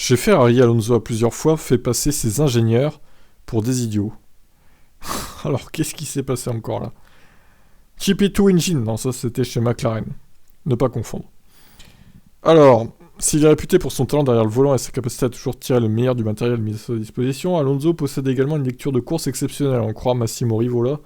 Chez Ferrari, Alonso a plusieurs fois fait passer ses ingénieurs pour des idiots. Alors, qu'est-ce qui s'est passé encore là? GP2 Engine, non, ça c'était chez McLaren. Ne pas confondre. Alors, s'il est réputé pour son talent derrière le volant et sa capacité à toujours tirer le meilleur du matériel mis à sa disposition, Alonso possède également une lecture de course exceptionnelle, en croire Massimo Rivola,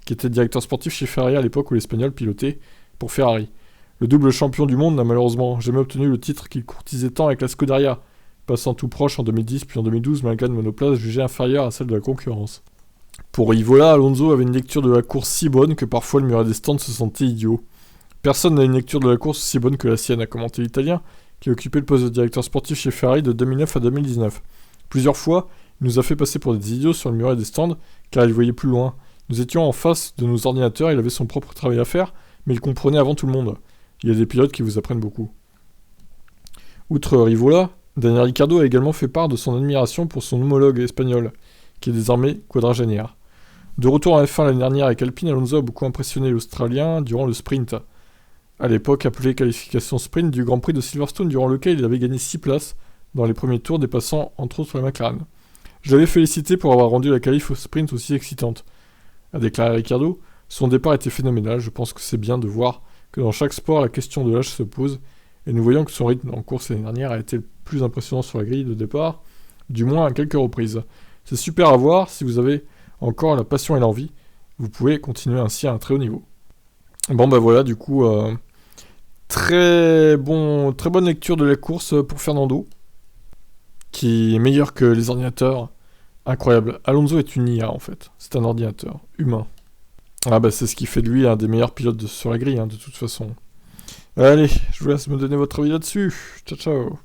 qui était directeur sportif chez Ferrari à l'époque où l'Espagnol pilotait pour Ferrari. Le double champion du monde n'a malheureusement jamais obtenu le titre qu'il courtisait tant avec la Scuderia, passant tout proche en 2010 puis en 2012 malgré une monoplace jugée inférieure à celle de la concurrence. Pour Rivola, Alonso avait une lecture de la course si bonne que parfois le muret des stands se sentait idiot. Personne n'a une lecture de la course aussi bonne que la sienne, a commenté l'Italien, qui a occupé le poste de directeur sportif chez Ferrari de 2009 à 2019. Plusieurs fois, il nous a fait passer pour des idiots sur le muret des stands, car il voyait plus loin. Nous étions en face de nos ordinateurs, il avait son propre travail à faire, mais il comprenait avant tout le monde. Il y a des pilotes qui vous apprennent beaucoup. Outre Rivola, Daniel Ricciardo a également fait part de son admiration pour son homologue espagnol, qui est désormais quadragénaire. De retour en F1 l'année dernière avec Alpine, Alonso a beaucoup impressionné l'Australien durant le sprint. À l'époque appelé qualification sprint du Grand Prix de Silverstone, durant lequel il avait gagné 6 places dans les premiers tours, dépassant entre autres la McLaren. Je l'avais félicité pour avoir rendu la qualif au sprint aussi excitante. A déclaré Ricciardo, son départ était phénoménal, je pense que c'est bien de voir que dans chaque sport la question de l'âge se pose, et nous voyons que son rythme en course l'année dernière a été le plus impressionnant sur la grille de départ, du moins à quelques reprises. C'est super à voir, si vous avez encore la passion et l'envie, vous pouvez continuer ainsi à un très haut niveau. Bon bah voilà, du coup, très bonne lecture de la course pour Fernando, qui est meilleur que les ordinateurs. Incroyable. Alonso est une IA en fait, c'est un ordinateur humain. Ah bah c'est ce qui fait de lui un des meilleurs pilotes sur la grille, de toute façon. Allez, je vous laisse me donner votre avis là-dessus. Ciao ciao.